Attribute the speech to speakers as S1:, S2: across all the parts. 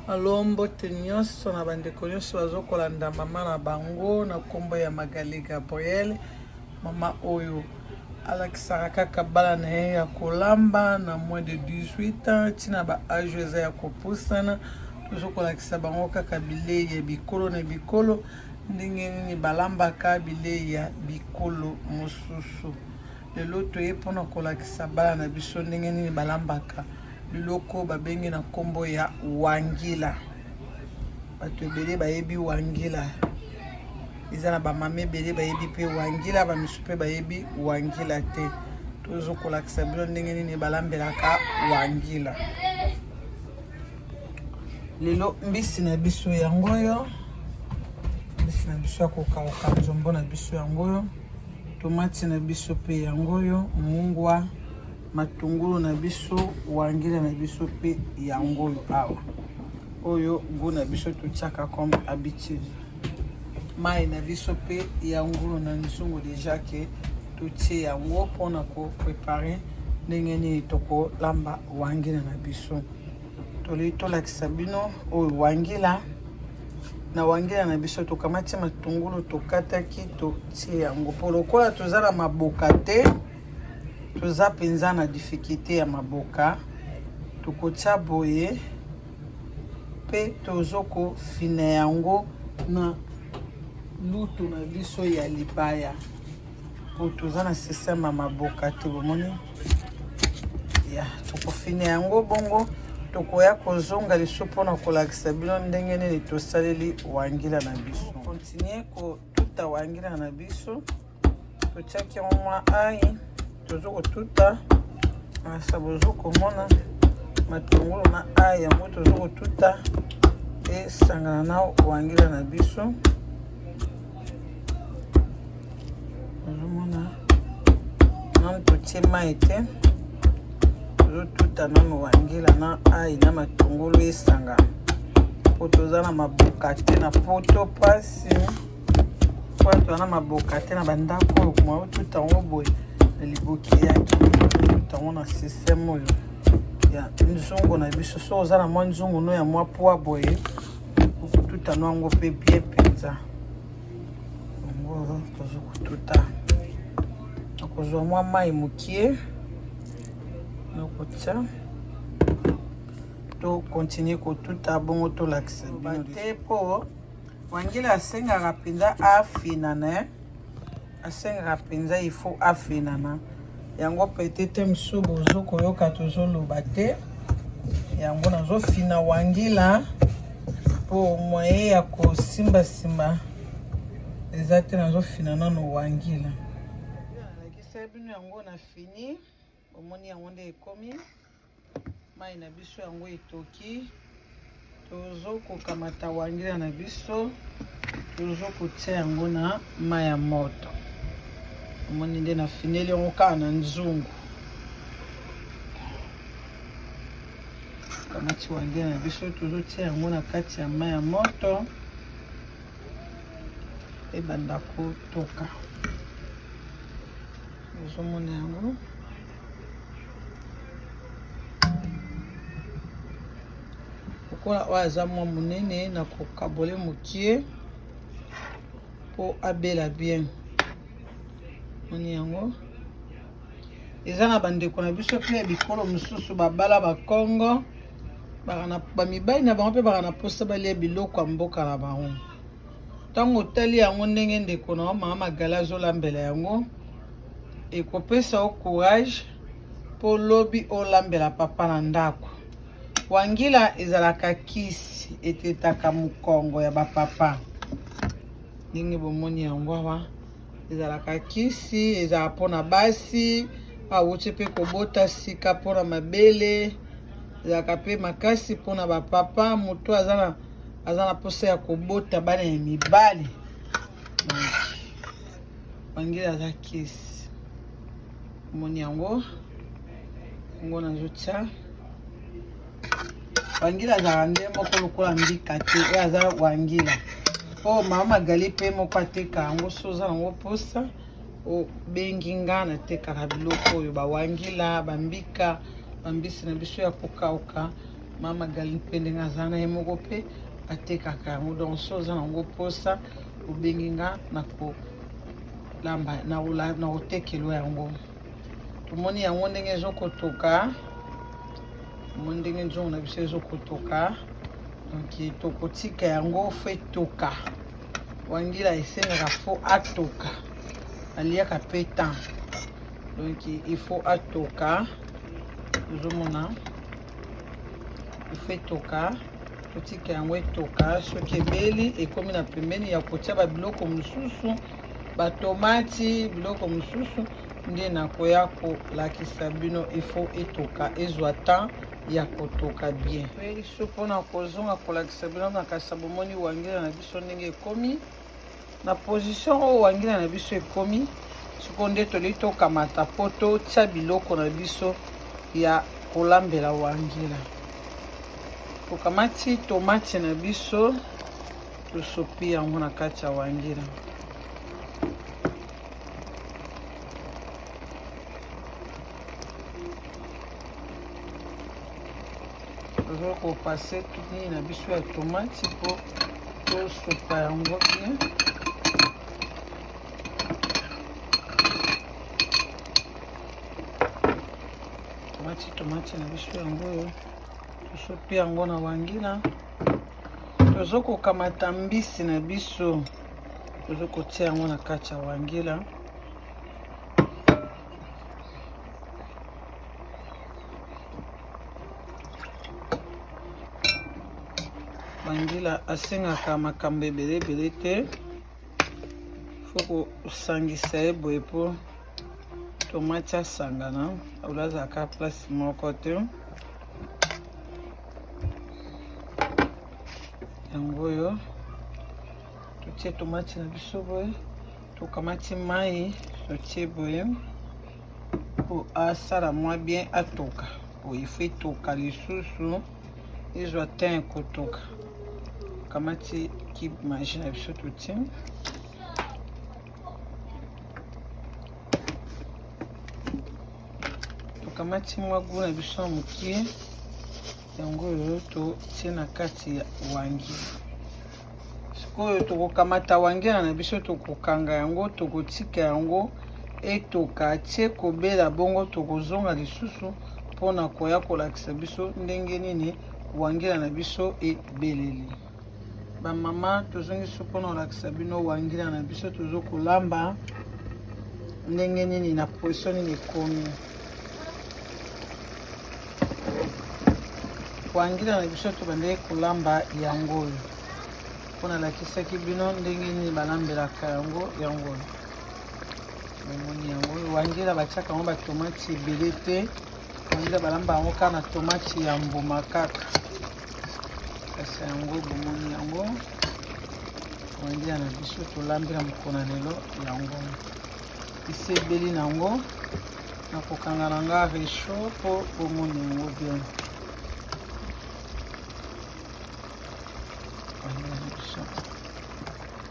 S1: Alombo tenyoso na bandeko nyonso bazokolanda mama na bango na kombo ya Magali Gabriel. Mama oyo alakisaka kaka bala na ye ya kolamba na moins de 18 ans tina ba âge eza ya kopusana. Tozokolakisa bango kaka bilei ya bikolo na bikolo ndenge nini balambaka bilei ya bikolo mosusu. Lelo toye mpona kolakisa bala na biso ndenge nini balambaka biloko babengi na kombo ya wangila. Bato ebele bayebi wangila. Eza na bamame ebele bayebi pe wangila, bamisu pe bayebi wangila te. Tozokolakisa bino ndenge nini balambelaka wangila. Lelo mbisi na biso yango yo. Mbisi na biso ya kokauka nzombo na biso yango yo. Tomati na biso pe yango yo, mungwa, matungulu na biso, wangila na biso pe yango yo awa. Oyo go na biso totiaka comme habitude. Mai na biso pe yango na nzungu déjà que totie yango pona ko préparer ndenge ni toko lamba wangila na biso. Tolakisa bino oyo wangila. Na wangila na biso tokamati matungulu tokataki totie yango. Po lokola toza na maboka te, toza penza na difficulté ya maboka, tokotia boye pe tozoko fina yango na lutu na biso ya libaya. Po toza na système ya maboka te bomoni. Ya toko fina yango bongo. Tokoya kozonga liso pona kolakisa bino ndenge nini tosaleli wangila na biso. Continue ko tuta wangila na biso. Totiaki mwa ai, tozoko tuta. Asa bozoko mona matungulu na ai yango tozoko tuta e sangana na wangila na biso. Tozomona nan totie mai te. Tuta nano wangila na ai na matungulu esanga. Potoza na maboka te na poto pasi. Poto na maboka te na bandako kuma tuta ngoboy na liboke yaki. Tuta ngona système oyo ya nzungu na biso so za na mwa nzungu no ya mwa poa boye. Tuta no ngo pe bien penza. Ngo tozoko tuta. Akozwa mwa mai mukie. To continue ko tuta bongo to lakisa bino te po wangila asengaka penza afinana. Asengaka penza il faut afinana. Yango peut-être msubo zoko yoka tozoloba te. Yango nazo fina wangila po moye ya ko simba simba. Ezate nazo fina nano wangila. Lakisa bino yango na fini. Omoni yango nde ekomi mai na biso yango etoki. Tozoko kamata wangila na biso, tozoko tia yango na mai ya moto. Omoni nde na fineli yango kaka na nzungu. Kamati wangila na biso tozotia yango na kati ya mai ya moto ebanda kotoka. Ozomona yango kola waza mwa munene na kokabole mokie po abela bien. Moni yango eza na bandeko na biso pe bikolo mususu babala ba Congo bakana ba mibali na bango pe bakana posa balia biloko ya mboka na bango. Tango tali yango ndenge ndeko na mama Magala zolambela yango ekopesa o courage po lobi olambela papa na ndako. Wangila ezalaka kisi etetaka mukongo ya bapapa. Ndenge bomoni yango awa ezalaka kisi ezala pona basi awuti pe kobota sika pona mabele. Ezalaka pe makasi pona bapapa moto azana posa ya kobota bana ya mibali. Wangila za kisi. Bomoni yango ngo nazotia wangila za rande moko lokola mbika te aza wangila. Po mama Magali pe moko ateka yango soza yango posa o bengi nga na teka biloko oyo ba wangila bambika bambisi na biso ya kokauka mama gali pende ngazana yemoko pe atekaka yango donc soza nango posa obenginga na ko lamba na otekelo yango tomoni yango ndenge ezokotoka ndenge nzongo na biso ezokotoka donc tokotika yango fo etoka wangila esengaka fo atoka aliaka pe temps donc il faut atoka ozomona il faut etoka totika yango etoka soki ebeli ekomi na pembeni ya kotia babiloko mosusu batomati biloko mosusu nde nakoya kolakisa bino il faut etoka ezwa temps ya kotoka bien so mpona kozonga kolakisa bino na kasi bomoni wangila na biso ndenge ekomi na position oyo wangila na biso ekomi siko nde toli tokamata po totia biloko na biso ya kolambela wangila tokamati tomate na biso tosopi yango na kati ya wangila tozokopase nini na biso ya tomate po tosopa yango bien tomate na biso yango oyo tosopi yango na wangila tozokokamata mbisi na biso tozokotia yango na kati ya wangila wangila asengaka makambo ebele te fo kosangisa ye boye po tomate asangana olazaka place moko te yango oyo totie tomate na biso boye tokamati mai totie boye po asala mwa bien atoka boye fo etoka lisusu ezwa temps ekotoka tokamati kibe magi na biso totie tokamati mwa gu na biso ya mokie yango oyo totie na kati ya wangila sikoyo tokokamata wangila na biso tokokanga yango tokotika yango etoka tie kobela bongo tokozonga lisusu mpona koya kolakisa biso ndenge nini wangila na biso ebeleli bamama tozongi so mpona kolakisa bino wangila na biso tozokolamba ndenge nini na position nini ekomi wangila na biso tobandeki kolamba yango oyo mpona lakisaki bino ndenge nini balambelaka yango oyo omoni yango oyo wangila batiaka yango batomati ebele te wangila balamba yango kaka na tomati ya mbuma kaka kasi yango bomoni yango wangila na biso tolambela mokonanelo yango isi ebeli nango nakokanga na nga recho mpo bomoni yango bien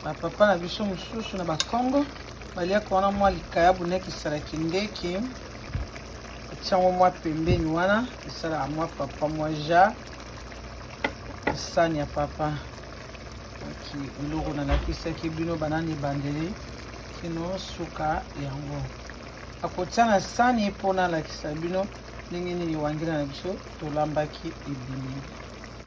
S1: bapapa na biso mosusu na bakongo baliaka wana mwa likayabu neke esalaki ndeki etiango mwa pembeni wana esalaka mwa papa mwa ja sani ya papa eloko nalakisaki bino banani ebandeli kino suka yango akotia na sani mpona alakisa bino ndenge nini wangila na biso tolambaki ebimi